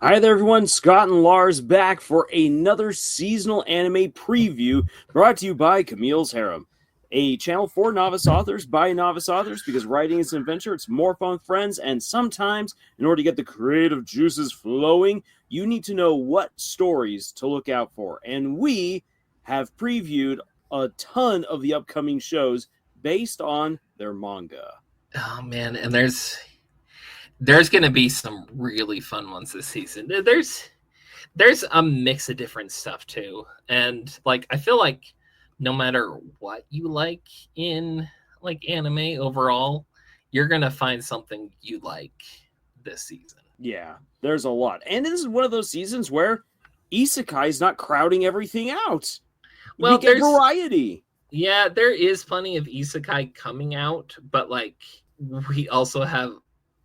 Hi there, everyone. Scott and Lars back for another seasonal anime preview brought to you by Camille's Harem, a channel for novice authors by novice authors because writing is an adventure. It's more fun with friends, and sometimes, in order to get the creative juices flowing, you need to know what stories to look out for. And we have previewed a ton of the upcoming shows based on their manga. Oh man, and there's gonna be some really fun ones this season. There's a mix of different stuff too, and like I feel like no matter what you like in like anime overall, you're gonna find something you like this season. Yeah, there's a lot, and this is one of those seasons where isekai is not crowding everything out. Well, We get variety. Yeah, there is plenty of isekai coming out, but like we also have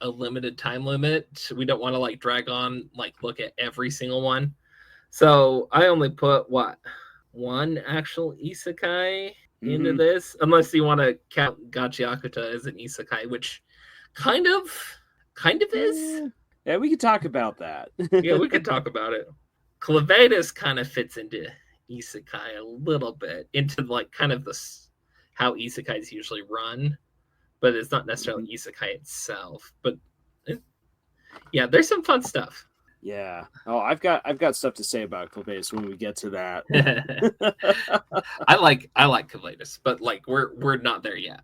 a limited time limit. We don't want to like drag on, like look at every single one. So I only put one actual isekai into this, unless you want to count Gachiakuta as an isekai, which kind of is. Yeah, we could talk about that. Yeah, we could talk about it. Clevatess kind of fits into isekai a little bit, into like kind of this how isekais usually run, but it's not necessarily isekai itself. But yeah, there's some fun stuff. Yeah. Oh, I've got stuff to say about Clevatess when we get to that. I like Clevatess, but like we're not there yet.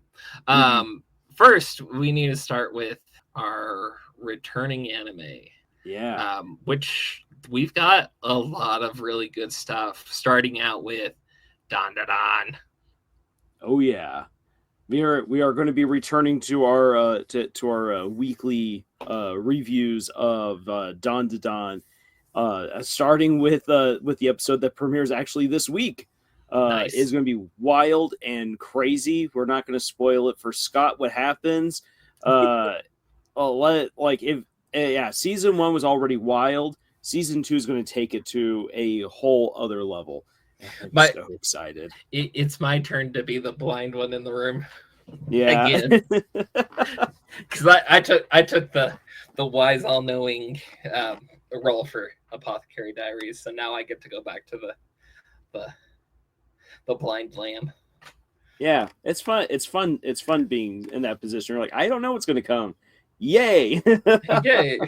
First, we need to start with our returning anime. Yeah. Which we've got a lot of really good stuff. Starting out with Dandadan. Oh yeah. We are going to be returning to our weekly reviews of Dandadan, starting with the episode that premieres actually this week. Nice. Is going to be wild and crazy. We're not going to spoil it for Scott what happens. Season 1 was already wild. Season 2 is going to take it to a whole other level. I'm so excited. It's my turn to be the blind one in the room. Yeah. Again. Because I took the wise, all-knowing role for Apothecary Diaries, so now I get to go back to the blind lamb. Yeah, it's fun. It's fun being in that position. You're like, I don't know what's going to come. Yay! Yay!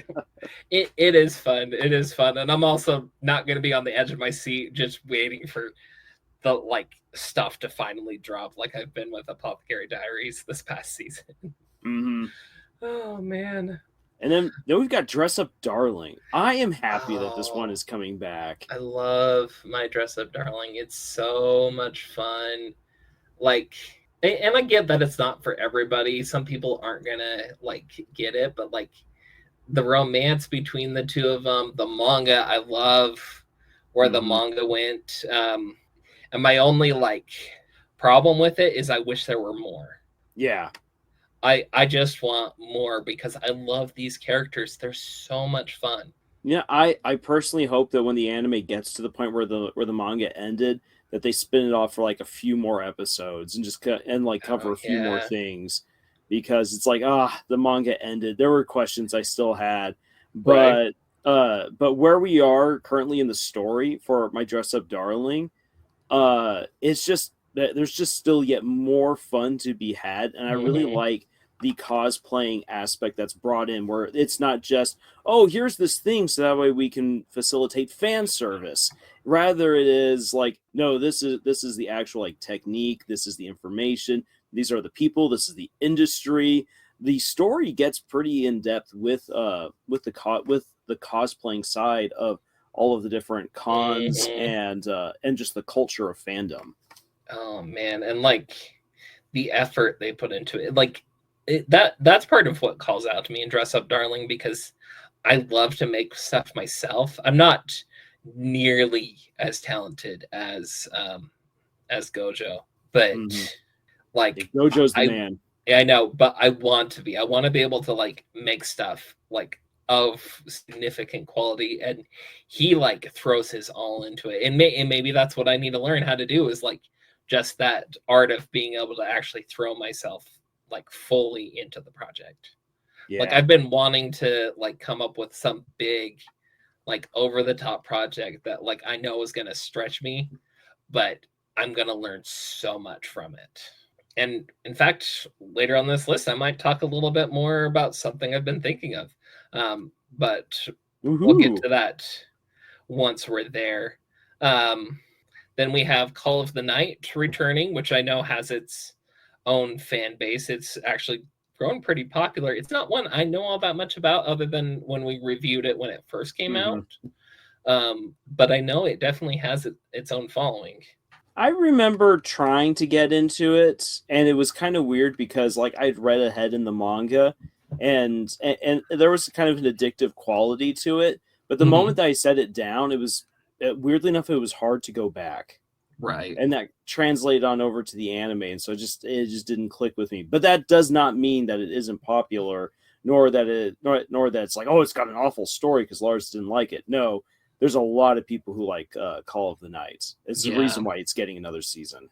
It is fun. It is fun, and I'm also not going to be on the edge of my seat, just waiting for the like stuff to finally drop, like I've been with Apothecary Diaries this past season. Oh man! And then we've got Dress Up Darling. I am happy that this one is coming back. I love my Dress Up Darling. It's so much fun. Like. And I get that it's not for everybody. Some people aren't gonna like get it, but like the romance between the two of them, the manga, I love where the manga went. And my only like problem with it is I wish there were more. Yeah. I just want more because I love these characters. They're so much fun. Yeah, I personally hope that when the anime gets to the point where the manga ended, that they spin it off for like a few more episodes and just cover a few more things, because it's like the manga ended. There were questions I still had, but where we are currently in the story for my Dress Up Darling, it's just that there's just still yet more fun to be had, and I really like the cosplaying aspect that's brought in, where it's not just, oh, here's this thing so that way we can facilitate fan service. Rather, it is like, no, this is the actual like technique. This is the information. These are the people. This is the industry. The story gets pretty in depth with the cosplaying side of all of the different cons and just the culture of fandom. Oh man, and like the effort they put into it, like that's part of what calls out to me in Dress Up Darling, because I love to make stuff myself. I'm not nearly as talented as Gojo, but like Gojo's the man. Yeah, I know, but I want to be. I want to be able to like make stuff like of significant quality, and he like throws his all into it. And maybe that's what I need to learn how to do, is like just that art of being able to actually throw myself like fully into the project. Yeah. Like I've been wanting to like come up with some big like over the top project that like I know is going to stretch me, but I'm going to learn so much from it. And in fact, later on this list, I might talk a little bit more about something I've been thinking of. But we'll get to that once we're there. Then we have Call of the Night returning, which I know has its own fan base. It's actually grown pretty popular. It's not one I know all that much about other than when we reviewed it when it first came out. But I know it definitely has its own following. I remember trying to get into it, and it was kind of weird because like I'd read ahead in the manga, and there was kind of an addictive quality to it. But the moment that I set it down, it was weirdly enough, it was hard to go back. Right. And that translated on over to the anime, and so it just didn't click with me. But that does not mean that it isn't popular, nor that it's like, oh, it's got an awful story because Lars didn't like it. No, there's a lot of people who like Call of the Night. It's the reason why it's getting another season.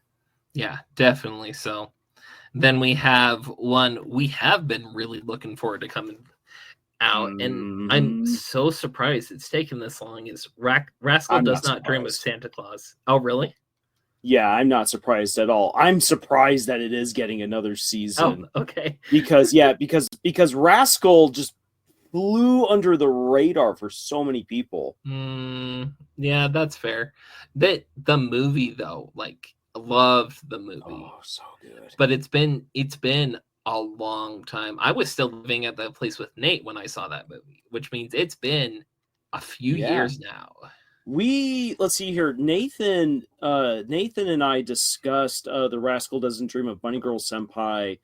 Yeah, definitely so. Then we have one we have been really looking forward to coming out, and I'm so surprised it's taken this long. Is Rascal Does Not Dream of Santa Claus. Oh, really? Yeah, I'm not surprised at all. I'm surprised that it is getting another season. Oh, okay. Because Rascal just flew under the radar for so many people. Yeah, that's fair. The movie though, like, loved the movie. Oh, so good. But it's been a long time. I was still living at the place with Nyaight when I saw that movie, which means it's been a few years now. Let's see here. Nathan and I discussed the Rascal Doesn't Dream of Bunny Girl Senpai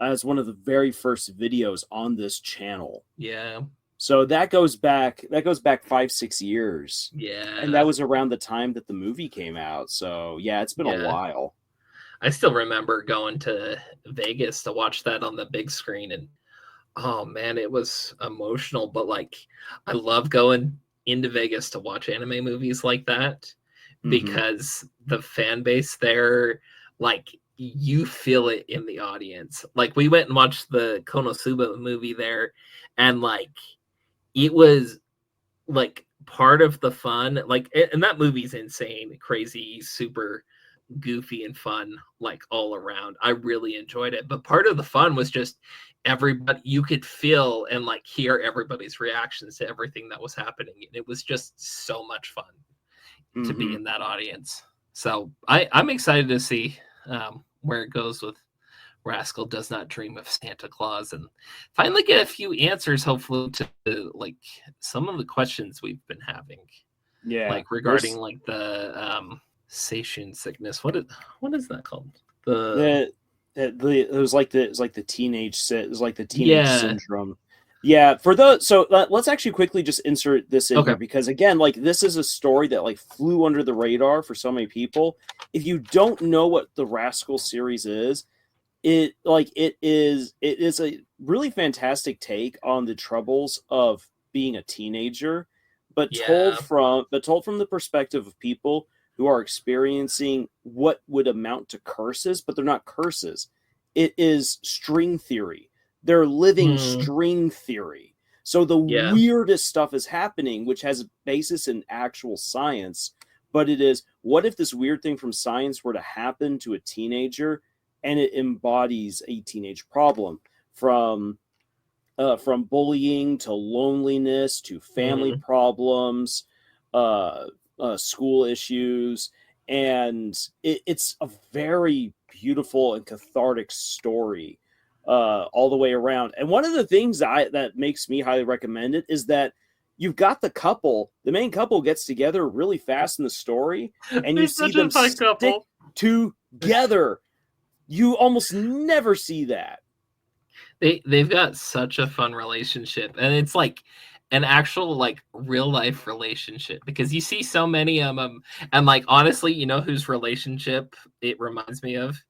as one of the very first videos on this channel. Yeah. So that goes back 5-6 years. Yeah. And that was around the time that the movie came out. So yeah, it's been a while. I still remember going to Vegas to watch that on the big screen, and oh man, it was emotional, but like I love going into Vegas to watch anime movies like that because the fan base there, like, you feel it in the audience. Like, we went and watched the Konosuba movie there, and like it was like part of the fun, like, and that movie's insane, crazy, super goofy and fun, like all around. I really enjoyed it, but part of the fun was just everybody, you could feel and like hear everybody's reactions to everything that was happening, and it was just so much fun to be in that audience. So I'm excited to see where it goes with Rascal Does Not Dream of Santa Claus, and finally get a few answers, hopefully, to like some of the questions we've been having. Yeah, like regarding like the Seishun sickness. What is that called? It was like the teenage syndrome. Yeah, for those, so let's actually quickly just insert this in here, because again, like, this is a story that like flew under the radar for so many people. If you don't know what the Rascal series is, it is a really fantastic take on the troubles of being a teenager, but told from the perspective of people who are experiencing what would amount to curses, but they're not curses. It is string theory. They're living string theory. So the weirdest stuff is happening, which has a basis in actual science. But it is, what if this weird thing from science were to happen to a teenager, and it embodies a teenage problem, from bullying to loneliness to family problems, school issues, and it's a very beautiful and cathartic story all the way around. And one of the things that makes me highly recommend it is that you've got the main couple gets together really fast in the story, and you see them stick together. You almost never see that. They've got such a fun relationship, and it's like an actual like real life relationship, because you see so many of them, and like, honestly, you know whose relationship it reminds me of?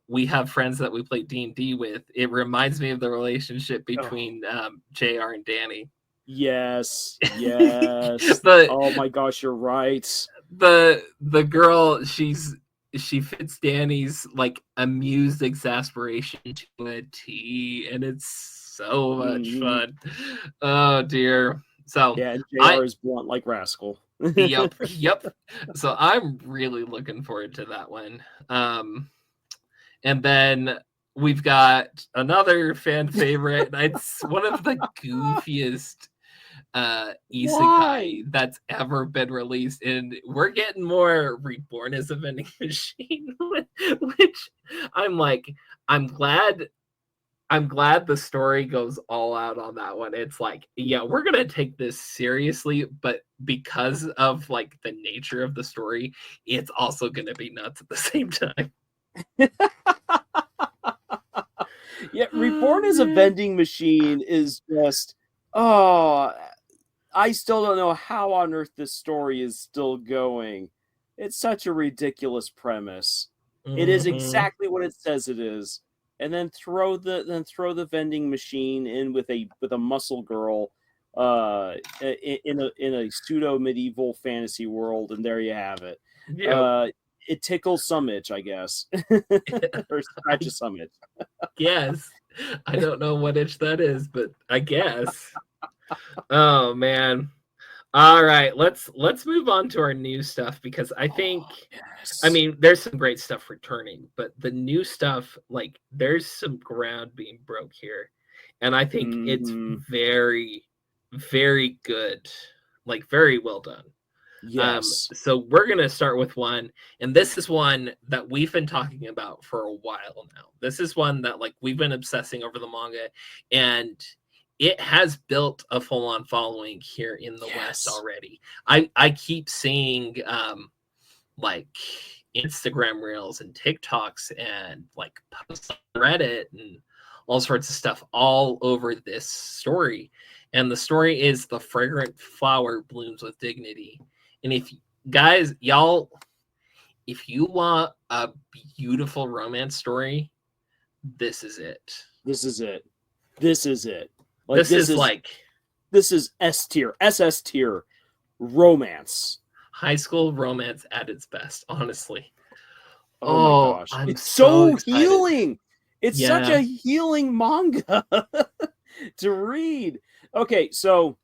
We have friends that we play D&D with. It reminds me of the relationship between JR and Danny. Yes. Oh my gosh, you're right. The girl, she fits Danny's like amused exasperation to a T, and it's so much fun. Oh dear. So yeah, and JR is blunt like Rascal. yep. So I'm really looking forward to that one. And then we've got another fan favorite. It's one of the goofiest isekai that's ever been released, and we're getting more Reborn as a vending machine, which I'm glad the story goes all out on that one. It's like, yeah, we're gonna take this seriously, but because of like the nature of the story, it's also gonna be nuts at the same time. Yeah, Reborn as a vending machine is just, oh, I still don't know how on earth this story is still going. It's such a ridiculous premise. It is exactly what it says it is. And then throw the vending machine in with a muscle girl in a pseudo medieval fantasy world, and there you have it. Yeah. It tickles some itch, I guess. Or scratches some itch. Yes. I don't know what itch that is, but I guess. Oh man. All right, let's move on to our new stuff, because I think I mean, there's some great stuff returning, but the new stuff, like, there's some ground being broke here. And I think it's very, very good. Like, very well done. Yes. So we're going to start with one, and this is one that we've been talking about for a while now. This is one that, like, we've been obsessing over the manga, and it has built a full-on following here in the West already. I keep seeing like Instagram reels and TikToks and like posts on Reddit and all sorts of stuff all over this story. And the story is The Fragrant Flower Blooms with Dignity. And if guys, y'all, if you want a beautiful romance story, this is it. This is it. This is it. Like, this is S tier, SS tier romance. High school romance at its best, honestly. Oh my gosh. It's so healing. It's such a healing manga to read. Okay, so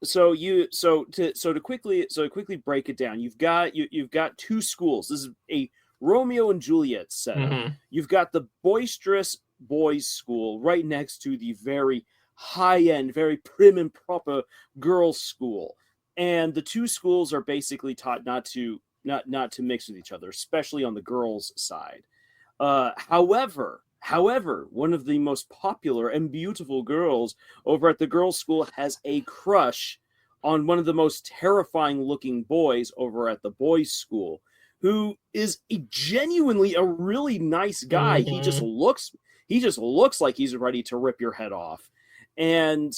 to quickly break it down, you've got two schools. This is a Romeo and Juliet setup. You've got the boisterous boys' school right next to the very high-end, very prim and proper girls' school. And the two schools are basically taught not to mix with each other, especially on the girls' side. However, one of the most popular and beautiful girls over at the girls' school has a crush on one of the most terrifying looking boys over at the boys' school, who is genuinely a really nice guy. He just looks like he's ready to rip your head off. And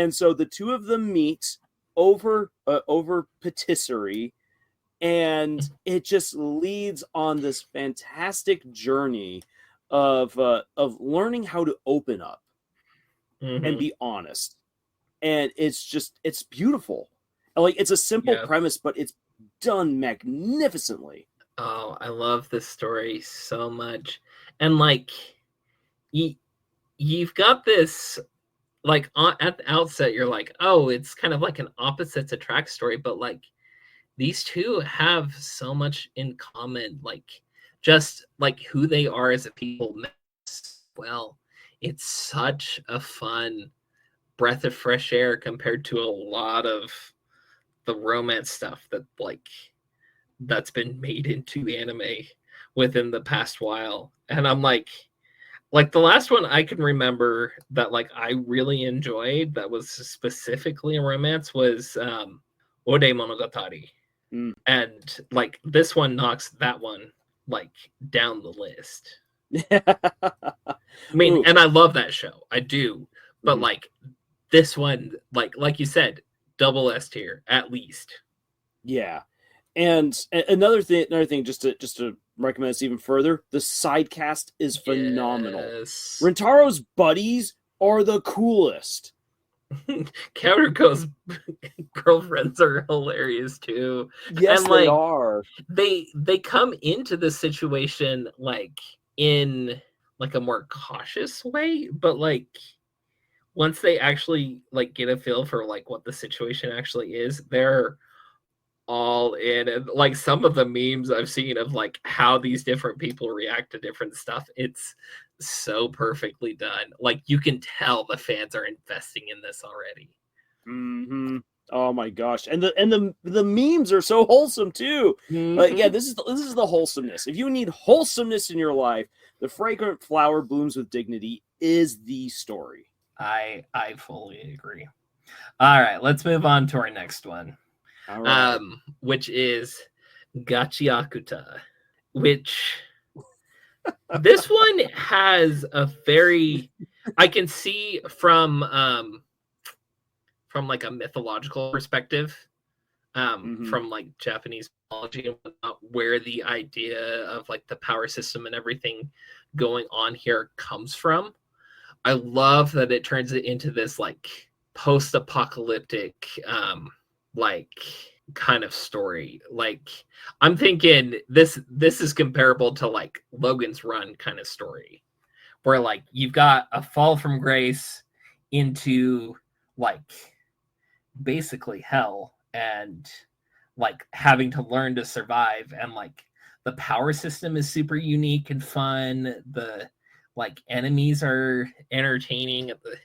so the two of them meet over patisserie, and it just leads on this fantastic journey of learning how to open up and be honest. And it's beautiful. Like, it's a simple premise, but it's done magnificently. Oh, I love this story so much. And like, you've got this, like, at the outset, you're like, oh, it's kind of like an opposites attract story, but like, these two have so much in common, like, just like who they are as a people. Well, it's such a fun breath of fresh air compared to a lot of the romance stuff that's been made into anime within the past while. And I'm like the last one I can remember that like I really enjoyed that was specifically a romance was Ode Monogatari. And like, this one knocks that one like down the list. I mean, and I love that show, I do, but like, this one, like you said, double S tier at least. Yeah. And another thing, just to recommend this even further, the side cast is phenomenal. Rintaro's buddies are the coolest. Kaoruko's girlfriends are hilarious too. Yes, and, like, they are. They come into the situation like in like a more cautious way, but like once they actually like get a feel for like what the situation actually is, they're all in. And like some of the memes I've seen of like how these different people react to different stuff, it's so perfectly done. Like you can tell the fans are investing in this already. Mm-hmm. Oh my gosh, and the memes are so wholesome too. Like, yeah, this is the wholesomeness. If you need wholesomeness in your life, the fragrant flower blooms with dignity is the story. I fully agree. All right, let's move on to our next one. All right. Which is Gachiakuta, which this one has a very, I can see from like a mythological perspective, from like Japanese mythology and whatnot, where the idea of like the power system and everything going on here comes from. I love that it turns it into this like post-apocalyptic like kind of story. Like I'm thinking this is comparable to like Logan's Run kind of story, where like you've got a fall from grace into like basically hell, and like having to learn to survive, and like the power system is super unique and fun. The like enemies are entertaining at the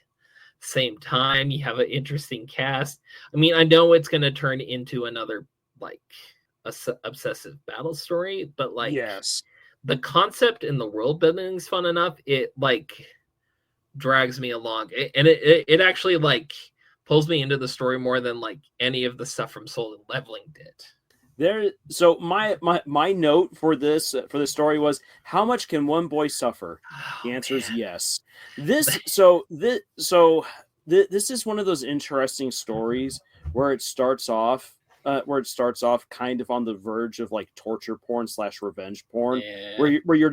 same time. You have an interesting cast. I mean, I know it's going to turn into another like obsessive battle story, but like yes, the concept and the world building is fun enough. It like drags me along, it actually like pulls me into the story more than like any of the stuff from Soul and Leveling did. There. So my note for this story was, how much can one boy suffer? The answer is yes. This is one of those interesting stories where it starts off kind of on the verge of like torture porn / revenge porn, where you're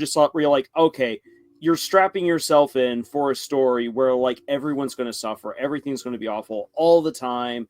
like, okay, you're strapping yourself in for a story where like everyone's going to suffer, everything's going to be awful all the time.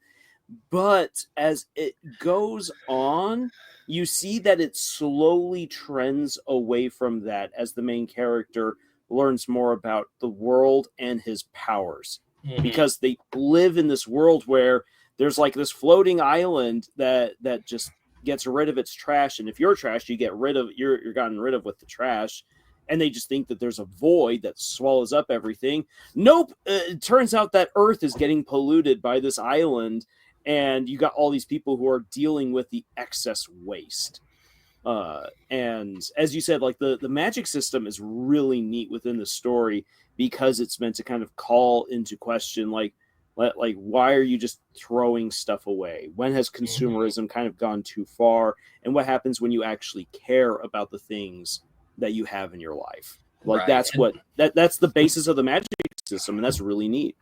But as it goes on, you see that it slowly trends away from that as the main character learns more about the world and his powers. Because they live in this world where there's like this floating island that just gets rid of its trash, and if you're trash, you're gotten rid of with the trash. And they just think that there's a void that swallows up everything. Nope. It turns out that Earth is getting polluted by this island, and you got all these people who are dealing with the excess waste. And as you said, like the magic system is really neat within the story, because it's meant to kind of call into question, like why are you just throwing stuff away? When has consumerism kind of gone too far? And what happens when you actually care about the things that you have in your life? Like right. That's the basis of the magic system, and that's really neat.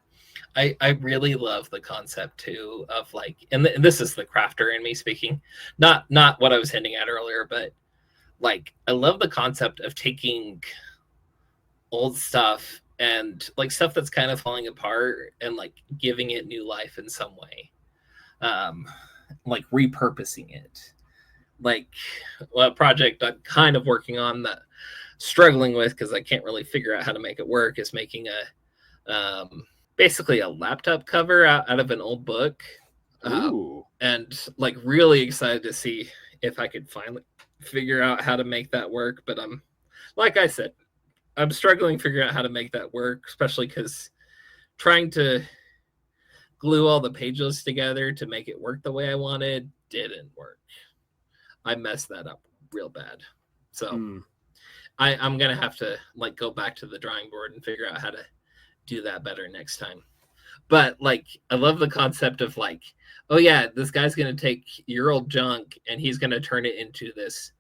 I really love the concept too of like, and this is the crafter in me speaking, not what I was hinting at earlier, but like I love the concept of taking old stuff and like stuff that's kind of falling apart and like giving it new life in some way, like repurposing it. Like a project I'm kind of working on that struggling with, because I can't really figure out how to make it work, is making a basically a laptop cover out of an old book. And like really excited to see if I could finally figure out how to make that work. But like I said, I'm struggling figuring out how to make that work, especially because trying to glue all the pages together to make it work the way I wanted didn't work. I messed that up real bad. So I'm going to have to like go back to the drawing board and figure out how to do that better next time. But like, I love the concept of like, oh yeah, this guy's going to take your old junk and he's going to turn it into this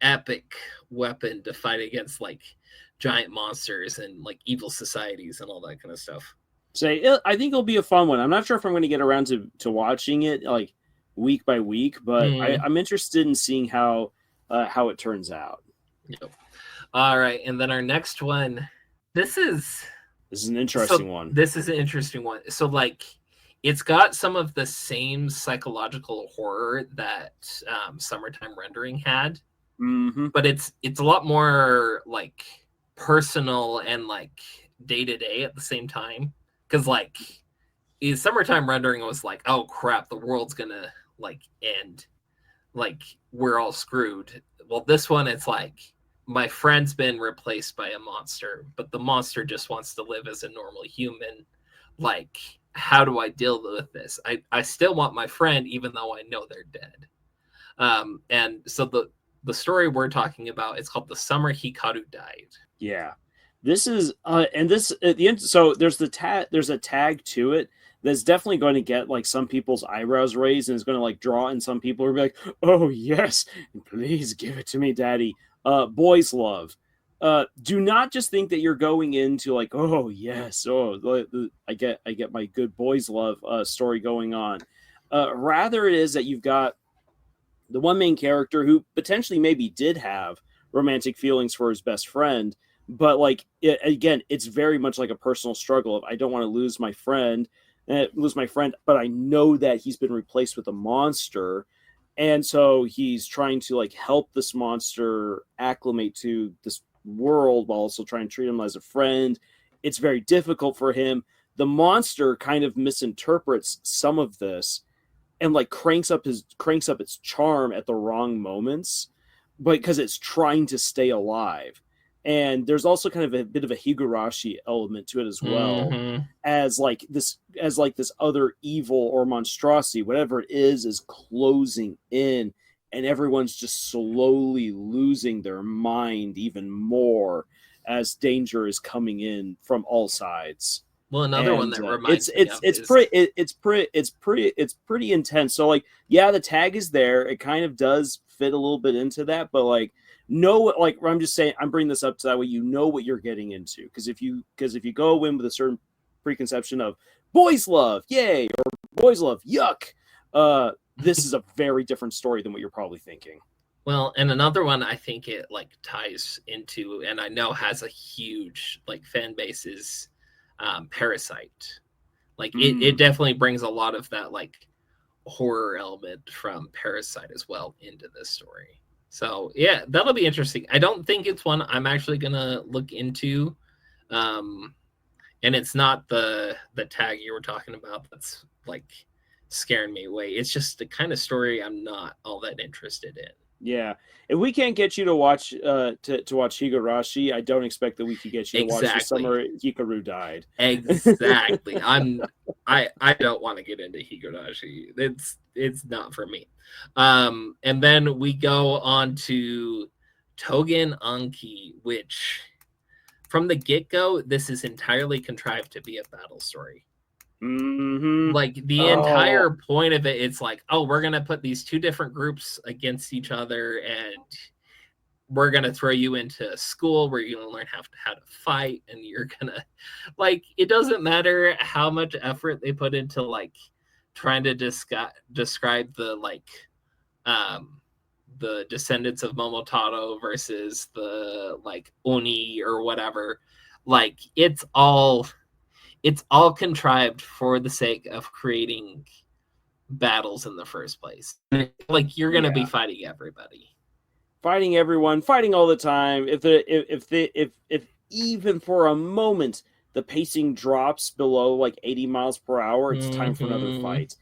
epic weapon to fight against like giant monsters and like evil societies and all that kind of stuff. I think it'll be a fun one. I'm not sure if I'm going to get around to watching it like week by week, but I'm interested in seeing how it turns out. Yep. All right, and then our next one. This is an interesting one. This is an interesting one. So like, it's got some of the same psychological horror that Summertime Rendering had, but it's a lot more like personal and like day to day at the same time. because like summertime rendering was like, oh crap, the world's gonna like end, like we're all screwed. Well, this one, it's like my friend's been replaced by a monster, but the monster just wants to live as a normal human. Like, how do I deal with this? I still want my friend, even though I know they're dead. And so the story we're talking about, it's called The Summer Hikaru Died. Yeah. This is and this at the end, so there's a tag to it that's definitely going to get like some people's eyebrows raised, and is going to like draw in some people who are like, oh yes, please give it to me, daddy. Boys love. Do not just think that you're going into like, oh yes, I get my good boys love story going on. Rather, it is that you've got the one main character who potentially maybe did have romantic feelings for his best friend, but like again, it's very much like a personal struggle of I don't want to lose my friend, but I know that he's been replaced with a monster. And so he's trying to like help this monster acclimate to this world while also trying to treat him as a friend. It's very difficult for him. The monster kind of misinterprets some of this and like cranks up its charm at the wrong moments, but because it's trying to stay alive. And there's also kind of a bit of a higurashi element to it as well, as this other evil or monstrosity, whatever it is closing in, and everyone's just slowly losing their mind even more as danger is coming in from all sides. Well, another one that reminds it's pretty intense. So like, yeah, the tag is there. It kind of does fit a little bit into that, but like, no, like I'm just saying, I'm bringing this up so that way you know what you're getting into. Because if you go in with a certain preconception of boys love, yay, or boys love, yuck, this is a very different story than what you're probably thinking. Well, and another one I think it like ties into, and I know has a huge like fan base is Parasite. Like it definitely brings a lot of that like horror element from Parasite as well into this story. So yeah, that'll be interesting. I don't think it's one I'm actually gonna look into. And it's not the tag you were talking about that's like scaring me away. It's just the kind of story I'm not all that interested in. Yeah, if we can't get you to watch to watch Higurashi, I don't expect that we could get you to watch The Summer Hikaru Died. Exactly. I don't want to get into Higurashi. It's not for me. And then we go on to Tougen Anki, which from the get-go, this is entirely contrived to be a battle story. Like the entire point of it, it's like, oh, we're gonna put these two different groups against each other, and we're gonna throw you into school where you're gonna learn how to fight, and you're gonna like, it doesn't matter how much effort they put into like trying to describe the like the descendants of Momotaro versus the like Oni or whatever. Like it's all contrived for the sake of creating battles in the first place. Like you're going to be fighting everybody, fighting everyone, fighting all the time. If even for a moment the pacing drops below like 80 miles per hour, it's time for another fight.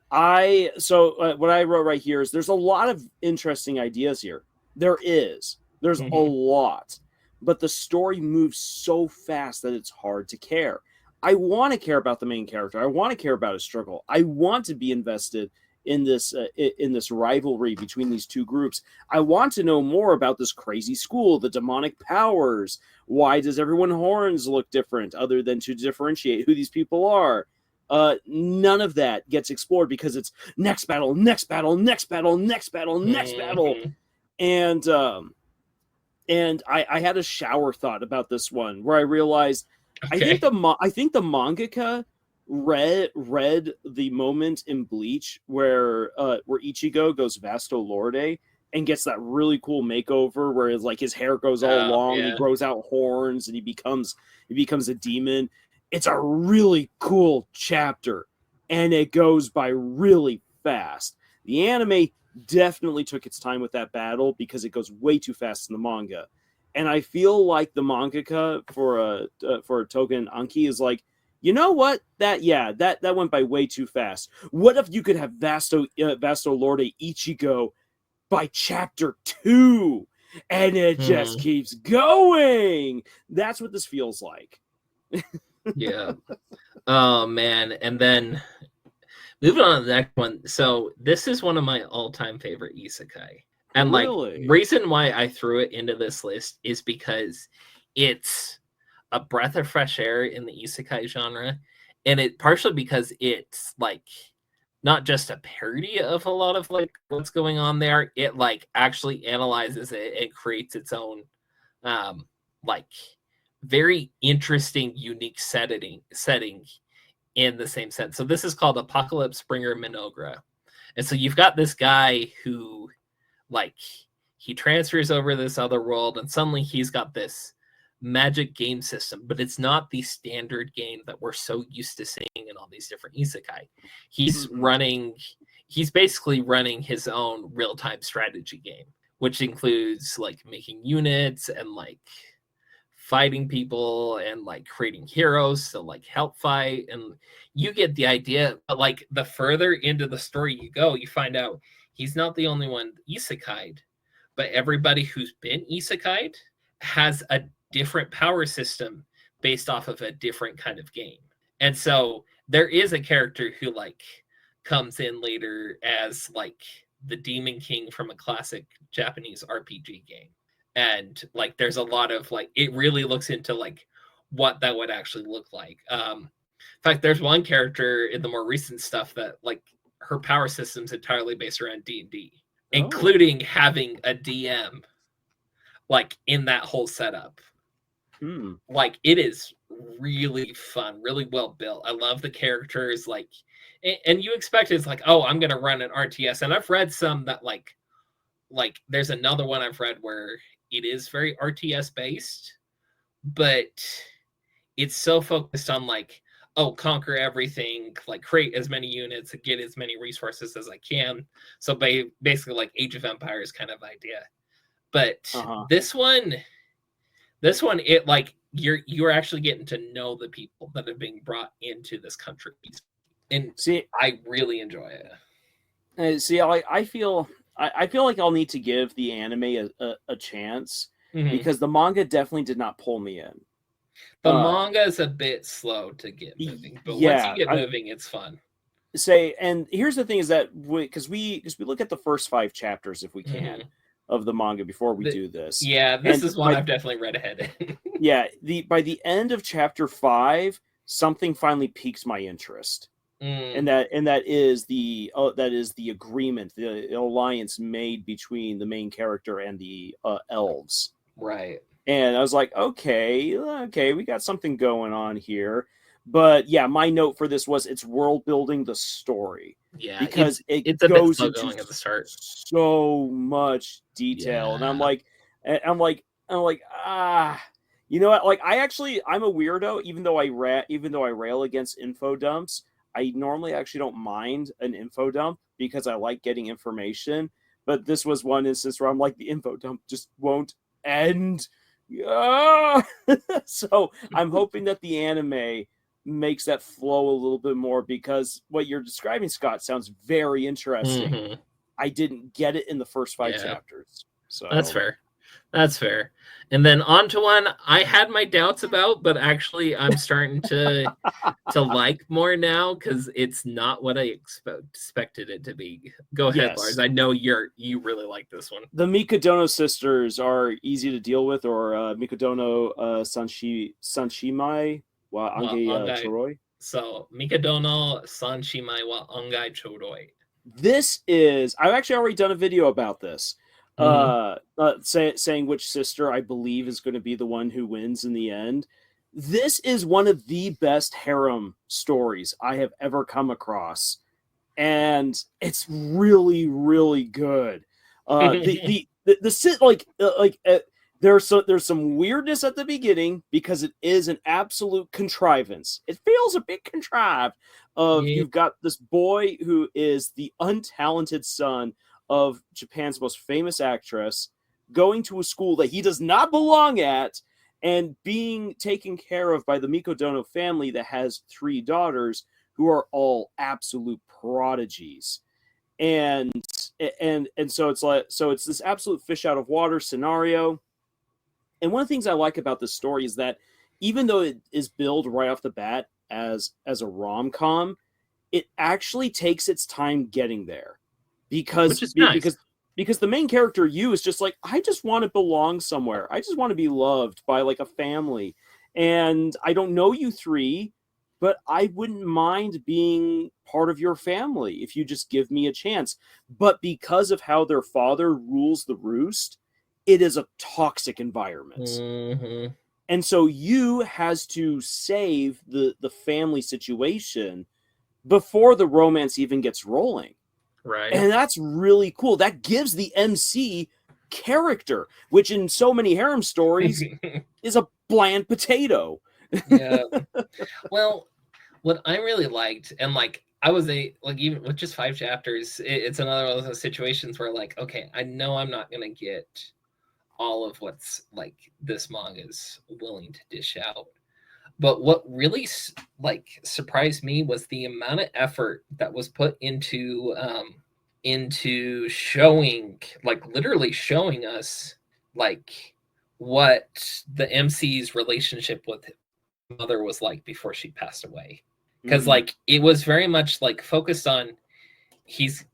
What I wrote right here is there's a lot of interesting ideas here. There's a lot, but the story moves so fast that it's hard to care. I want to care about the main character. I want to care about his struggle. I want to be invested in this rivalry between these two groups. I want to know more about this crazy school, the demonic powers. Why does everyone's horns look different, other than to differentiate who these people are? None of that gets explored because it's next battle, next battle, next battle, next battle, next battle. And I had a shower thought about this one where I realized I think the mangaka read the moment in Bleach where Ichigo goes Vasto Lorde and gets that really cool makeover where like his hair goes all long, he grows out horns, and he becomes a demon. It's a really cool chapter, and it goes by really fast. The anime definitely took its time with that battle because it goes way too fast in the manga. And I feel like the mangaka for Tougen Anki is like, You know what? That went by way too fast. What if you could have Vasto Lorde Ichigo by chapter 2, and it just keeps going? That's what this feels like. Yeah. Oh man, and then moving on to the next one. So this is one of my all-time favorite isekai. And really? Reason why I threw it into this list is because it's a breath of fresh air in the isekai genre, and it partially because it's like not just a parody of a lot of like what's going on there. It like actually analyzes it and creates its own like very interesting, unique setting in the same sense. So this is called Apocalypse Bringer Mynoghra. And so you've got this guy who like he transfers over this other world, and suddenly he's got this magic game system, but it's not the standard game that we're so used to seeing in all these different isekai. He's basically running his own real-time strategy game, which includes like making units and like fighting people and like creating heroes to like help fight, and you get the idea. But like the further into the story you go, you find out he's not the only one isekai'd, but everybody who's been isekai'd has a different power system based off of a different kind of game. And so there is a character who like comes in later as like the Demon King from a classic Japanese RPG game. And like there's a lot of like it really looks into like what that would actually look like. In fact, there's one character in the more recent stuff that like her power system's entirely based around D&D, including having a DM like in that whole setup. Like it is really fun, really well built. I love the characters, like, and you expect it's like, oh, I'm gonna run an RTS, and I've read some that like there's another one I've read where it is very RTS based, but it's so focused on like, oh, conquer everything, like create as many units and get as many resources as I can. So basically like Age of Empires kind of idea. But this one, it like you're actually getting to know the people that are being brought into this country, and see, I really enjoy it. See, I feel like I'll need to give the anime a chance, because the manga definitely did not pull me in. The manga is a bit slow to get moving, but once you get moving, it's fun. And here's the thing: is that because we look at the first 5 chapters if we can of the manga before we do this. Yeah, this is one I've definitely read ahead. By the end of chapter 5, something finally piques my interest. And that is the agreement, the alliance made between the main character and the elves. Right. And I was like, okay, we got something going on here. But yeah, my note for this was it's world building the story. Yeah, because it goes into going at the start. So much detail, and I'm like, you know what? Like, I'm a weirdo. Even though I rail against info dumps, I normally actually don't mind an info dump because I like getting information. But this was one instance where I'm like, the info dump just won't end. So I'm hoping that the anime makes that flow a little bit more, because what you're describing, Scott, sounds very interesting. I didn't get it in the first 5 chapters. So that's fair. And then on to one I had my doubts about, but actually I'm starting to like more now, because it's not what I expected it to be. Go ahead, Lars. I know you really like this one. The Mikadono sisters are easy to deal with, or Mikadono Sanshimai wa Angai Choroi. So Mikadono Sanshimai wa Angai Choroi. This is, I've actually already done a video about this. Saying which sister I believe is going to be the one who wins in the end. This is one of the best harem stories I have ever come across, and it's really, really good. There's some weirdness at the beginning because it is an absolute contrivance. It feels a bit contrived. You've got this boy who is the untalented son of Japan's most famous actress, going to a school that he does not belong at, and being taken care of by the Mikadono family that has 3 daughters who are all absolute prodigies. And so it's this absolute fish out of water scenario. And one of the things I like about this story is that even though it is billed right off the bat as a rom-com, it actually takes its time getting there. Because because the main character Yu is just like, I just want to belong somewhere. I just want to be loved by like a family. And I don't know you 3, but I wouldn't mind being part of your family if you just give me a chance. But because of how their father rules the roost, it is a toxic environment. Mm-hmm. And so Yu has to save the family situation before the romance even gets rolling. Right. And that's really cool. That gives the MC character, which in so many harem stories is a bland potato. Yeah. Well, what I really liked, and like I was even with just 5 chapters, it's another one of those situations where like, okay, I know I'm not gonna get all of what's like this manga is willing to dish out. But what really like surprised me was the amount of effort that was put into showing, like literally showing us like what the MC's relationship with his mother was like before she passed away. Because like it was very much like focused on, he's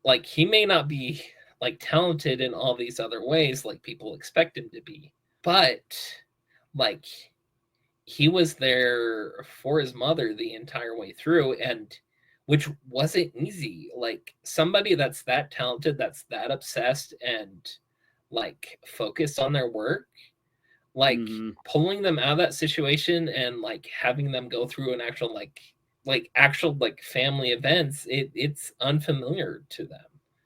like, he may not be like talented in all these other ways like people expect him to be, but like he was there for his mother the entire way through, and which wasn't easy. Like somebody that's that talented, that's that obsessed and like focused on their work, like pulling them out of that situation and like having them go through an actual like family events, it's unfamiliar to them.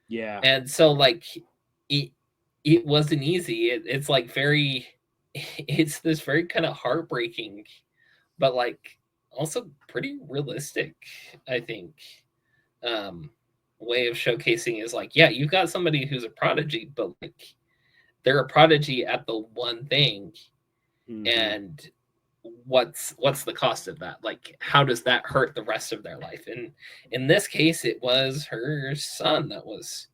Yeah. And so like it wasn't easy. It's like very, it's this very kind of heartbreaking, but like also pretty realistic, I think, way of showcasing is like, yeah, you've got somebody who's a prodigy, but like they're a prodigy at the one thing. And what's the cost of that? Like, how does that hurt the rest of their life? And in this case, it was her son that was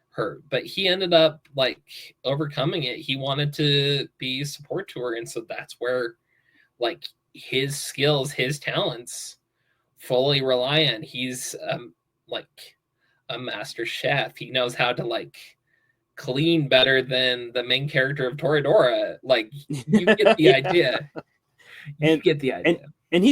hurt, but he ended up like overcoming it. He wanted to be support to her, and so that's where like his skills, his talents fully rely on. He's like a master chef. He knows how to like clean better than the main character of Toradora. Like, you get the idea. You get the idea. And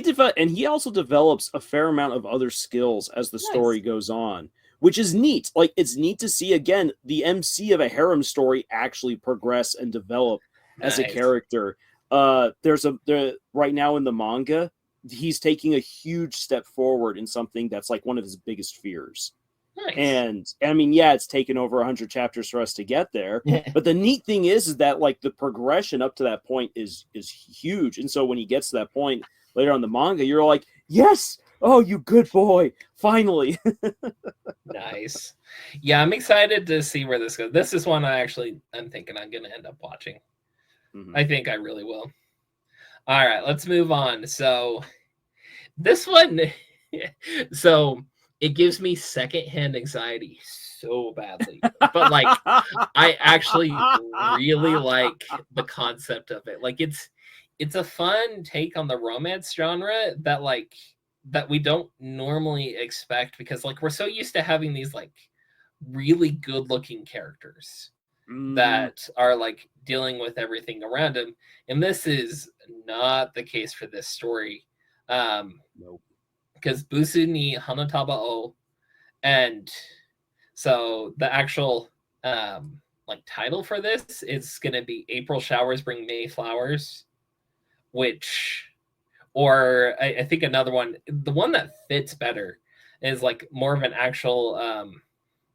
he also develops a fair amount of other skills as the story goes on, which is neat. Like, it's neat to see again the MC of a harem story actually progress and develop as a character. Right now in the manga, he's taking a huge step forward in something that's like one of his biggest fears. And I mean, yeah, it's taken over 100 chapters for us to get there. But the neat thing is that like the progression up to that point is huge. And so when he gets to that point later on the manga, you're like, yes, oh, you good boy, finally. Nice. Yeah, I'm excited to see where this goes. This is one I'm thinking I'm gonna end up watching. I think I really will. All right, let's move on. So this one, so it gives me secondhand anxiety so badly, but like I actually really like the concept of it. Like it's a fun take on the romance genre that we don't normally expect, because like we're so used to having these like really good looking characters that are like dealing with everything around him, and this is not the case for this story. Nope. Because Busu ni Hanataba Wo, and so the actual like title for this is going to be April Showers Bring May Flowers, which, or I think another one, the one that fits better is like more of an actual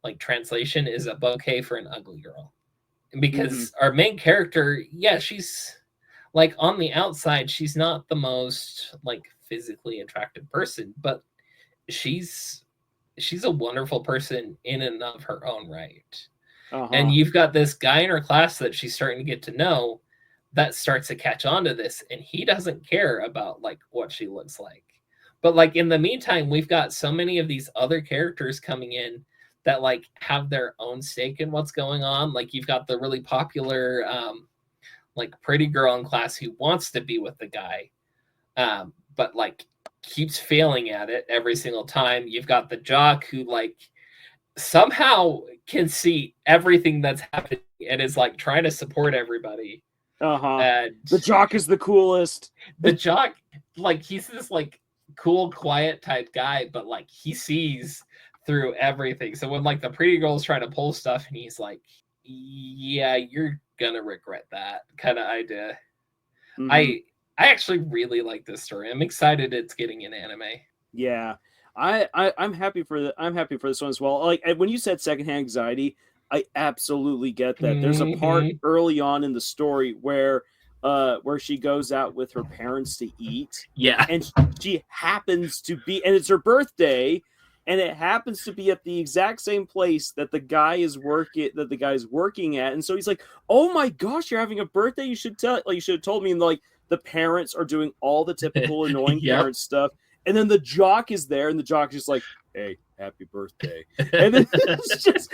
like translation is A Bouquet for an Ugly Girl, because our main character, yeah, she's like on the outside, she's not the most like physically attractive person, but she's a wonderful person in and of her own right. And you've got this guy in her class that she's starting to get to know that starts to catch on to this, and he doesn't care about like what she looks like. But like in the meantime, we've got so many of these other characters coming in that like have their own stake in what's going on. Like you've got the really popular like pretty girl in class who wants to be with the guy, but like keeps failing at it every single time. You've got the jock who like somehow can see everything that's happening and is like trying to support everybody. And the jock is the coolest. The jock, like he's this like cool, quiet type guy, but like he sees through everything. So when like the pretty girl's trying to pull stuff and he's like, yeah, you're gonna regret that kind of idea. Mm-hmm. I actually really like this story. I'm excited it's getting an anime. Yeah. I'm happy for this one as well. Like when you said secondhand anxiety, I absolutely get that. There's a part early on in the story where she goes out with her parents to eat. Yeah. And she happens to be, and it's her birthday, and it happens to be at the exact same place that the guy is working at. And so he's like, "Oh my gosh, you're having a birthday. You should have told me." And like the parents are doing all the typical annoying parent stuff. And then the jock is there, and the jock is just like, "Hey, happy birthday." And then it's just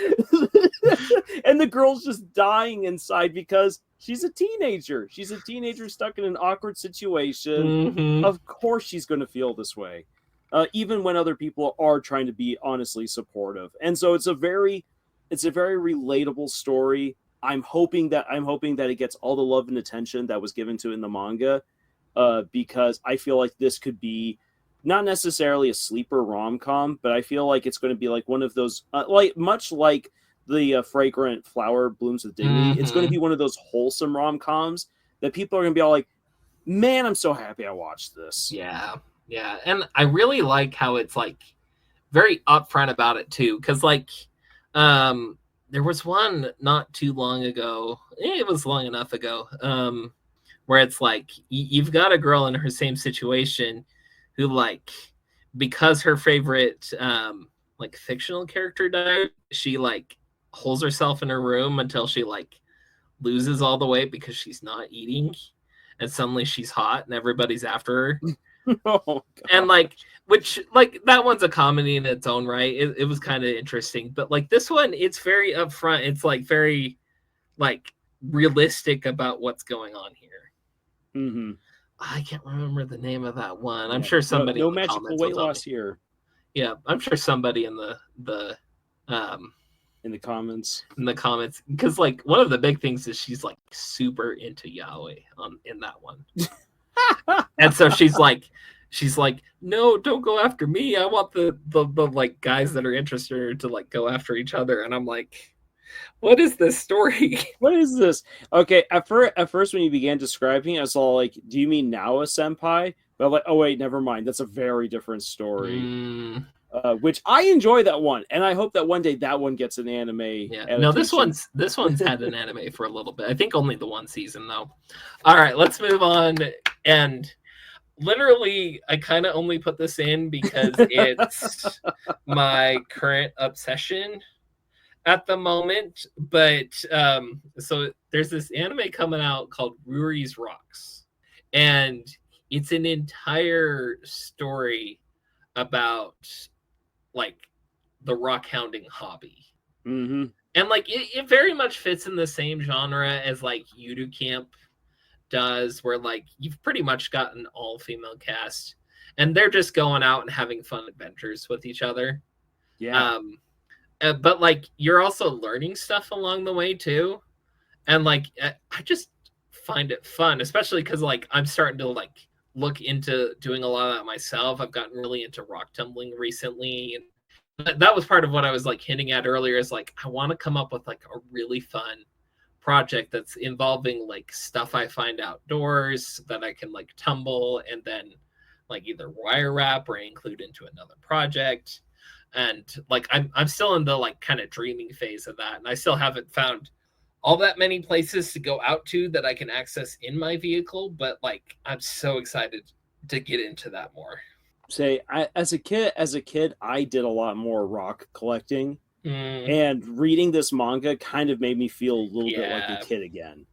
and the girl's just dying inside because she's a teenager. She's a teenager stuck in an awkward situation. Mm-hmm. Of course she's going to feel this way. Even when other people are trying to be honestly supportive. And so it's a very relatable story. I'm hoping that it gets all the love and attention that was given to it in the manga. Because I feel like this could be not necessarily a sleeper rom-com, but I feel like it's going to be like one of those, much like the Fragrant Flower Blooms with Dignity. Mm-hmm. It's going to be one of those wholesome rom-coms that people are going to be all like, "Man, I'm so happy I watched this." Yeah. Yeah. And I really like how it's like very upfront about it too. Cause like, there was one not too long ago. It was long enough ago. Where it's like, you've got a girl in her same situation who like, because her favorite, like fictional character died, she like holds herself in her room until she like loses all the weight because she's not eating. And suddenly she's hot and everybody's after her. Oh, and like, which like that one's a comedy in its own right. It was kind of interesting, but like this one, it's very upfront. It's like very like realistic about what's going on here. Mm-hmm. I can't remember the name of that one. I'm sure somebody no magical weight loss here. Yeah, I'm sure somebody in the in the comments. Because like one of the big things is she's like super into yaoi in that one. And so she's like, "No, don't go after me. I want the like guys that are interested to like go after each other." And I'm like, what is this story? What is this? Okay, at first when you began describing it, I was all like, "Do you mean Naoa Senpai?" But I'm like, "Oh wait, never mind. That's a very different story." Which I enjoy that one, and I hope that one day that one gets an anime. Yeah, adaptation. No, this one's had an anime for a little bit. I think only the one season though. All right, let's move on. And literally, I kind of only put this in because it's my current obsession at the moment. But so there's this anime coming out called Ruri's Rocks, and it's an entire story about like the rock hounding hobby. Mm-hmm. And like it very much fits in the same genre as like Yudu Camp does, where like you've pretty much got an all-female cast and they're just going out and having fun adventures with each other. Yeah. But like you're also learning stuff along the way too. And like I just find it fun, especially because like I'm starting to like look into doing a lot of that myself. I've gotten really into rock tumbling recently, and that was part of what I was like hinting at earlier, is like I want to come up with like a really fun project that's involving like stuff I find outdoors that I can like tumble and then like either wire wrap or include into another project. And like I'm still in the like kind of dreaming phase of that, and I still haven't found all that many places to go out to that I can access in my vehicle, but like I'm so excited to get into that more. As a kid, I did a lot more rock collecting, and reading this manga kind of made me feel a little bit like a kid again.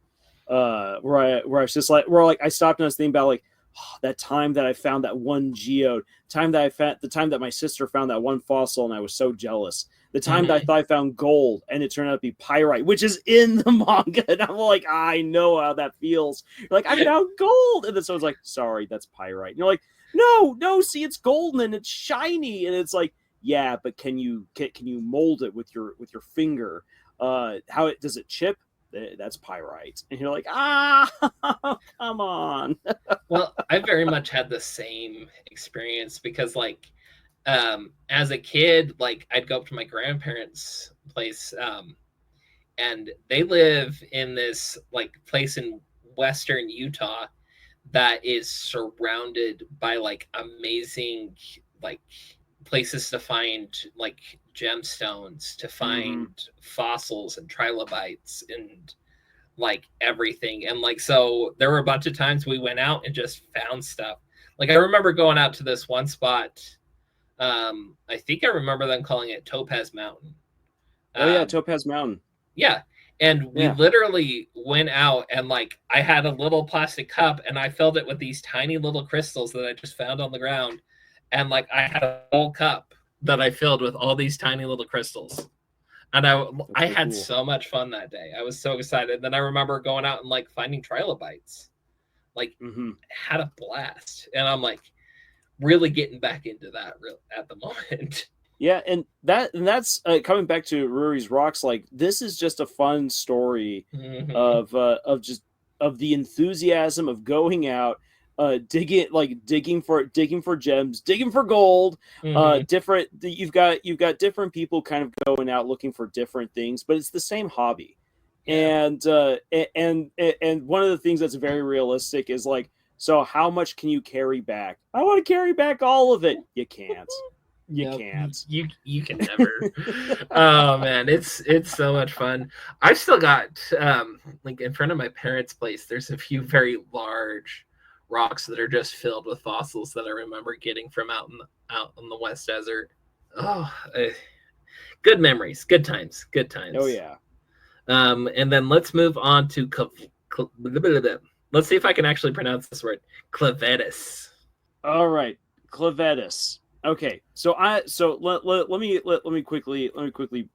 where I was just like, I stopped and I was thinking about like, oh, that time that I found that one geode, the time that my sister found that one fossil, and I was so jealous. The time that I thought I found gold, and it turned out to be pyrite, which is in the manga, and I'm like, I know how that feels. You're like, I found gold, and then someone's like, sorry, that's pyrite. And you're like, no, see, it's golden and it's shiny, and it's like, yeah, but can you mold it with your finger? How does it chip? That's pyrite. And you're like, come on. Well, I very much had the same experience because like as a kid, like I'd go up to my grandparents' place, and they live in this like place in western Utah that is surrounded by like amazing like places to find like gemstones, to find fossils and trilobites and like everything. And like, so there were a bunch of times we went out and just found stuff. Like I remember going out to this one spot. I think I remember them calling it Topaz Mountain. Oh yeah, Topaz Mountain. Yeah. And we literally went out and like I had a little plastic cup and I filled it with these tiny little crystals that I just found on the ground. And like I had a whole cup that I filled with all these tiny little crystals. And I had so much fun that day. I was so excited. Then I remember going out and like finding trilobites. Like had a blast. And I'm like really getting back into that at the moment. Yeah, and that's coming back to Ruri's Rocks. Like this is just a fun story of the enthusiasm of going out, digging for gems, digging for gold. You've got different people kind of going out looking for different things, but it's the same hobby. And one of the things that's very realistic is like, so how much can you carry back? I want to carry back all of it. You can't. You can't. You can never. Oh man, it's so much fun. I've still got like in front of my parents' place, there's a few very large rocks that are just filled with fossils that I remember getting from out in the West Desert. Oh, good memories, good times. Oh yeah. And then let's move on to let's see if I can actually pronounce this word. Clevatess. All right, Clevatess. Okay, so let me quickly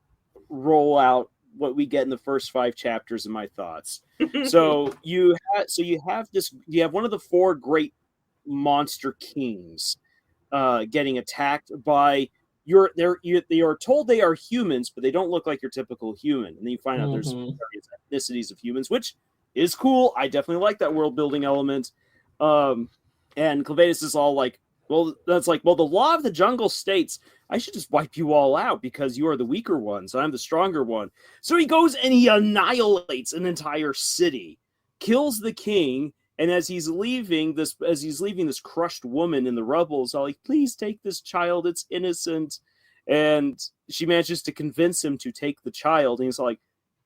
roll out what we get in the first 5 chapters of my thoughts. So you have one of the 4 great monster kings getting attacked by they are told they are humans, but they don't look like your typical human. And then you find out there's various ethnicities of humans, which is cool. I definitely like that world building element. And Clevatess is all like, well, that's like, well, the law of the jungle states I should just wipe you all out because you are the weaker ones. I'm the stronger one. So he goes and he annihilates an entire city, kills the king, and as he's leaving this crushed woman in the rubble, is all like, please take this child, it's innocent. And she manages to convince him to take the child, and he's like,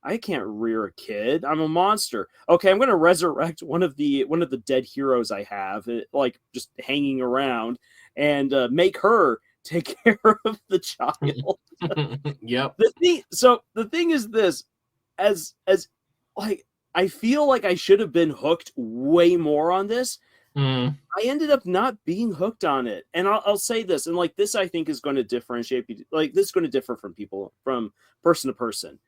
I can't rear a kid. I'm a monster. Okay, I'm going to resurrect one of the dead heroes I have, like just hanging around, and make her take care of the child. Yep. The thing is this, as like I feel like I should have been hooked way more on this. I ended up not being hooked on it, and I'll say this, and like this, I think is going to differentiate. Like this is going to differ from person to person.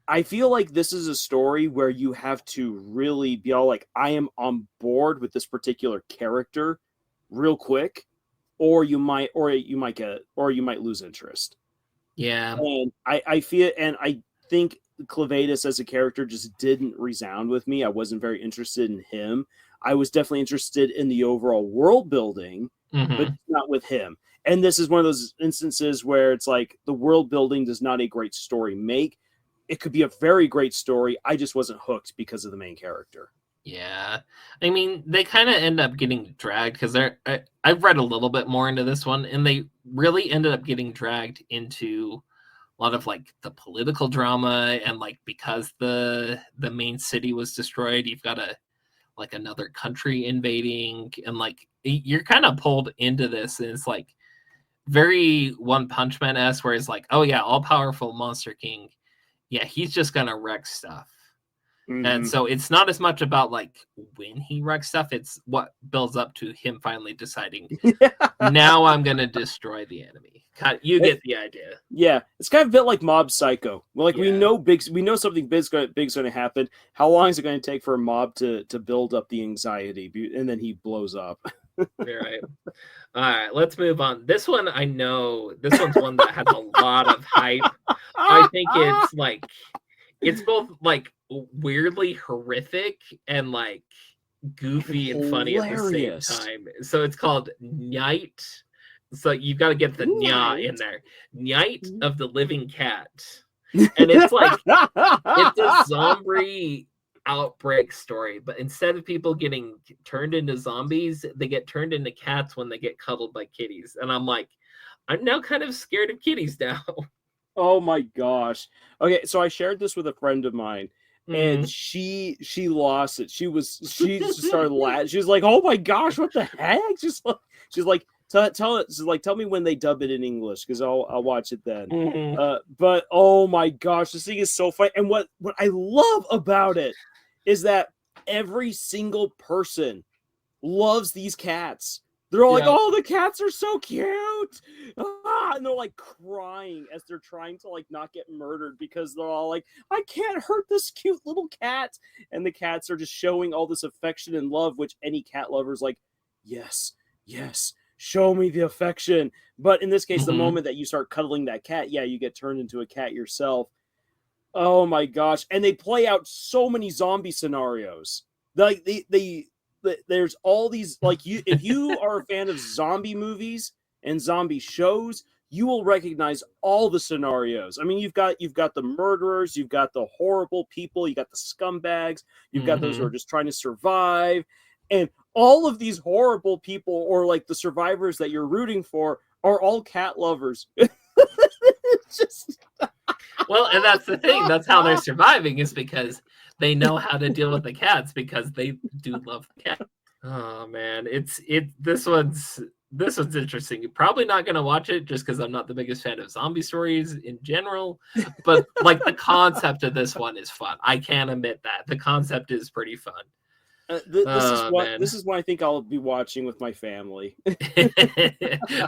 I feel like this is a story where you have to really be all like, I am on board with this particular character real quick, or you might lose interest. Yeah. And I feel, and I think Clevatess as a character just didn't resound with me. I wasn't very interested in him. I was definitely interested in the overall world building, but not with him. And this is one of those instances where it's like the world building does not a great story make. It could be a very great story. I just wasn't hooked because of the main character. Yeah. I mean, they kind of end up getting dragged because I've read a little bit more into this one, and they really ended up getting dragged into a lot of like the political drama, and like because the main city was destroyed, you've got another country invading, and like you're kind of pulled into this, and it's like very One Punch Man-esque, where it's like, oh yeah, all powerful Monster King. Yeah, he's just gonna wreck stuff. And so it's not as much about like when he wrecks stuff, it's what builds up to him finally deciding, now I'm going to destroy the enemy. You get the idea. Yeah, it's kind of a bit like Mob Psycho. Well, like we know something big's going to happen. How long is it going to take for a mob to build up the anxiety, and then he blows up? You're right. All right, let's move on. This one, I know this one's one that has a lot of hype. I think it's both like weirdly horrific and like goofy and funny at the same time. So it's called Nyaight. So you've got to get the nya in there. Nyaight of the Living Cat. And it's like it's a zombie outbreak story, but instead of people getting turned into zombies, they get turned into cats when they get cuddled by kitties. And I'm like, I'm now kind of scared of kitties now. Oh my gosh. Okay, so I shared this with a friend of mine, and she lost it. She just started laughing. She was like, "Oh my gosh, what the heck?" She's like, tell me when they dub it in English, because I'll watch it then. But oh my gosh, this thing is so funny. And what I love about it is that every single person loves these cats. They're all like, "Oh, the cats are so cute!" And they're like crying as they're trying to like not get murdered, because they're all like, "I can't hurt this cute little cat." And the cats are just showing all this affection and love, which any cat lover is like, yes, show me the affection. But in this case, the moment that you start cuddling that cat, you get turned into a cat yourself. Oh my gosh. And they play out so many zombie scenarios. Like there's all these, like, if you are a fan of zombie movies and zombie shows, you will recognize all the scenarios. I mean, you've got the murderers, you've got the horrible people, you got the scumbags, you've got those who are just trying to survive, and all of these horrible people, or like the survivors that you're rooting for, are all cat lovers. Well, and that's the thing. That's how they're surviving, is because they know how to deal with the cats, because they do love the cat. Oh man, this one's interesting. You're probably not gonna watch it just because I'm not the biggest fan of zombie stories in general, but like the concept of this one is fun. I can't admit that the concept is pretty fun. This is what I think I'll be watching with my family.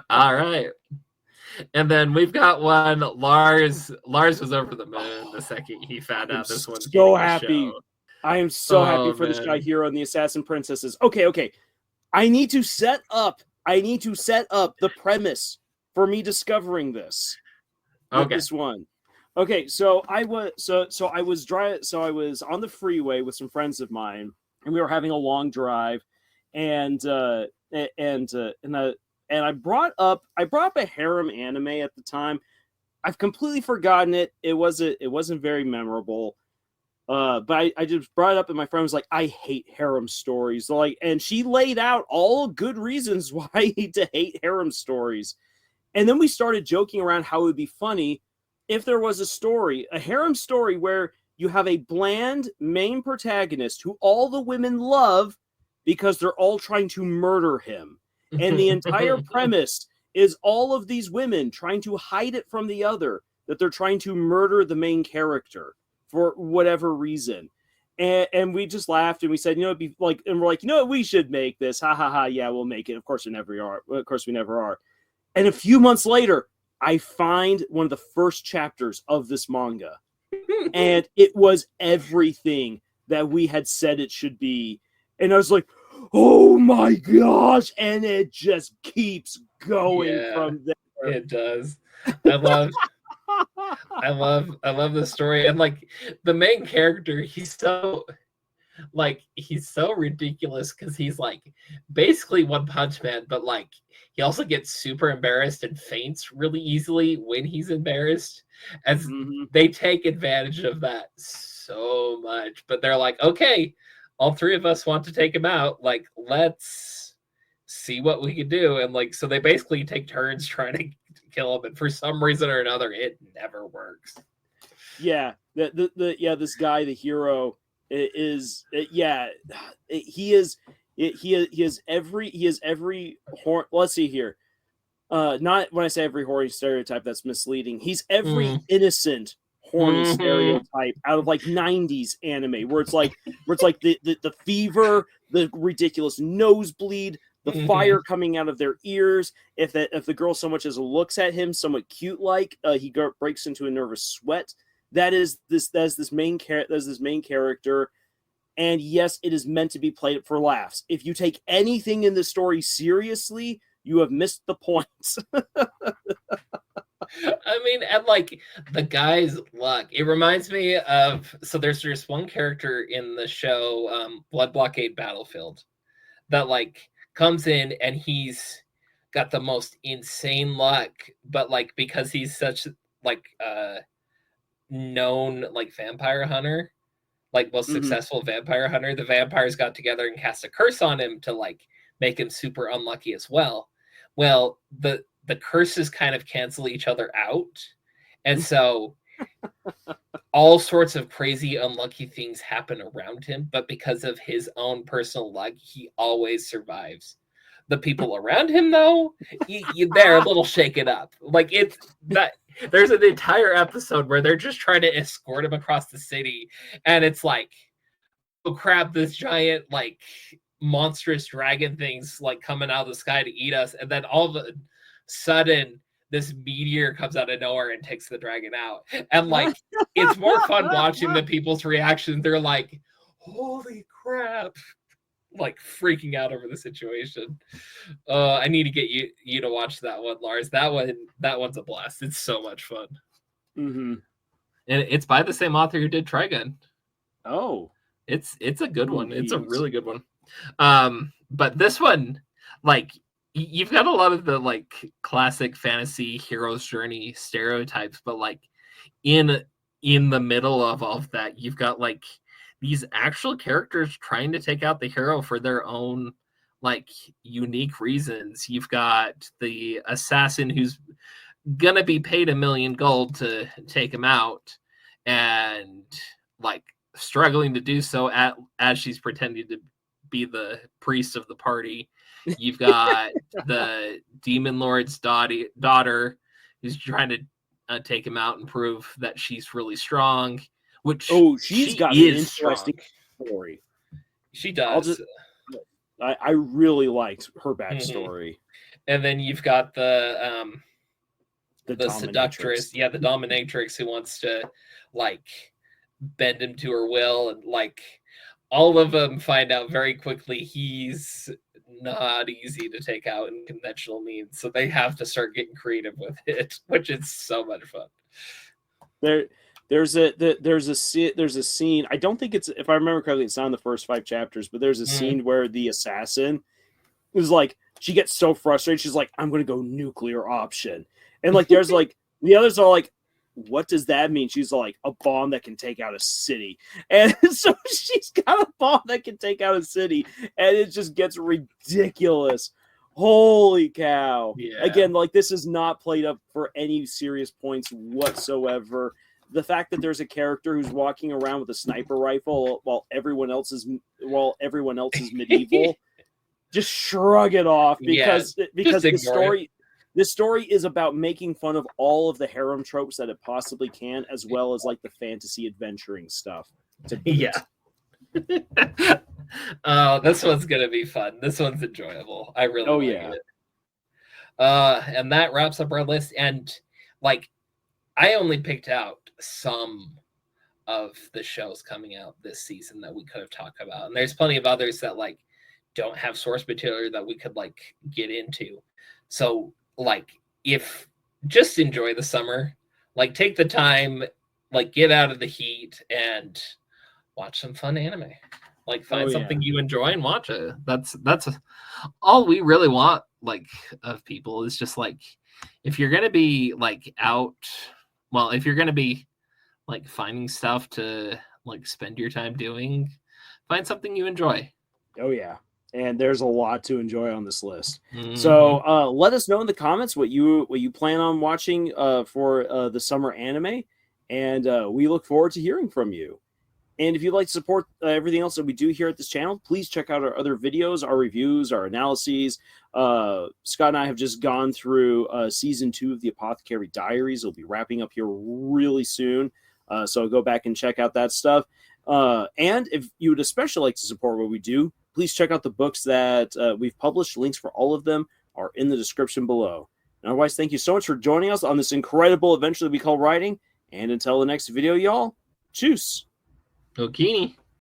All right. And then we've got one. Lars was over the moon the second he found out this one's so happy. I am so happy for this guy Hero and the Assassin Princesses. Okay. I need to set up the premise for me discovering this. This one. Okay, so I was on the freeway with some friends of mine, and we were having a long drive, and I brought up a harem anime at the time. I've completely forgotten it. It wasn't very memorable. But I just brought it up, and my friend was like, "I hate harem stories." Like, and she laid out all good reasons why I need to hate harem stories. And then we started joking around how it would be funny if there was a harem story where you have a bland main protagonist who all the women love because they're all trying to murder him. And the entire premise is all of these women trying to hide it from the other, that they're trying to murder the main character for whatever reason. And we just laughed, and we said, it'd be like, and we're like, we should make this. Ha ha ha. Yeah, we'll make it. Of course we never are. And a few months later, I find one of the first chapters of this manga. And it was everything that we had said it should be. And I was like, oh my gosh. And it just keeps going from there. It does. I love the story. And like the main character, he's so ridiculous, because he's like basically One Punch Man, but like he also gets super embarrassed and faints really easily when he's embarrassed, as they take advantage of that so much. But they're like, okay, all three of us want to take him out, like, let's see what we can do. And like, so they basically take turns trying to kill him, and for some reason or another it never works. This guy, the Hero, he has every let's see here. Not when I say every horny stereotype, that's misleading. He's every innocent corny stereotype out of like 90s anime where it's like the fever, the ridiculous nosebleed, the fire coming out of their ears. If the girl so much as looks at him somewhat cute like, he breaks into a nervous sweat. That is this main character. And yes, it is meant to be played for laughs. If you take anything in the story seriously, you have missed the points. I mean, and like the guy's luck. It reminds me of, so there's this one character in the show, Blood Blockade Battlefield, that like comes in and he's got the most insane luck, but like because he's such like known like vampire hunter, like most successful vampire hunter, the vampires got together and cast a curse on him to like make him super unlucky as well. Well, the curses kind of cancel each other out. And so all sorts of crazy, unlucky things happen around him. But because of his own personal luck, he always survives. The people around him, though, they're a little shaken up. Like it's that there's an entire episode where they're just trying to escort him across the city. And it's like, oh crap, this giant, like monstrous dragon things like coming out of the sky to eat us. And then all of a sudden this meteor comes out of nowhere and takes the dragon out, and like it's more fun watching the people's reactions. They're like, holy crap, like freaking out over the situation. I need to get you to watch that one, Lars. That one's a blast. It's so much fun. And it's by the same author who did Trigun. It's a good one. It's a really good one. But this one, like, you've got a lot of the like classic fantasy hero's journey stereotypes, but like in the middle of all of that, you've got like these actual characters trying to take out the hero for their own like unique reasons. You've got the assassin who's gonna be paid 1 million gold to take him out, and like struggling to do so as she's pretending to be the priest of the party. You've got the demon lord's daughter who's trying to take him out and prove that she's really strong. Which she's got an interesting story. She does. I really liked her backstory. And then you've got the seductress, the dominatrix who wants to like bend him to her will, and like all of them find out very quickly he's not easy to take out in conventional means, so they have to start getting creative with it, which is so much fun. There's a scene. I don't think it's, if I remember correctly, it's not in the first 5 chapters, but there's a scene where the assassin is like, she gets so frustrated, she's like, I'm gonna go nuclear option, and like there's like the others are like, what does that mean? She's like, a bomb that can take out a city. And so she's got a bomb that can take out a city, and it just gets ridiculous. Holy cow. Yeah. Again, like this is not played up for any serious points whatsoever. The fact that there's a character who's walking around with a sniper rifle while everyone else is medieval, just shrug it off, because the story is about making fun of all of the harem tropes that it possibly can, as well as like the fantasy adventuring stuff. Oh, this one's gonna be fun. This one's enjoyable. I really like it. And that wraps up our list. And like, I only picked out some of the shows coming out this season that we could have talked about, and there's plenty of others that like don't have source material that we could like get into. So like, if just enjoy the summer, like take the time, like get out of the heat and watch some fun anime. Like find something you enjoy and watch it. That's all we really want, like, of people, is just like, if you're gonna be like out, well, if you're gonna be like finding stuff to like spend your time doing, find something you enjoy. And there's a lot to enjoy on this list. So let us know in the comments what you plan on watching for the summer anime, and we look forward to hearing from you. And if you'd like to support everything else that we do here at this channel, please check out our other videos, our reviews, our analyses. Scott and I have just gone through season 2 of the Apothecary Diaries. We'll be wrapping up here really soon. So go back and check out that stuff. And if you would especially like to support what we do, please check out the books that we've published. Links for all of them are in the description below. And otherwise, thank you so much for joining us on this incredible adventure that we call writing. And until the next video, y'all, tschüss. Okini.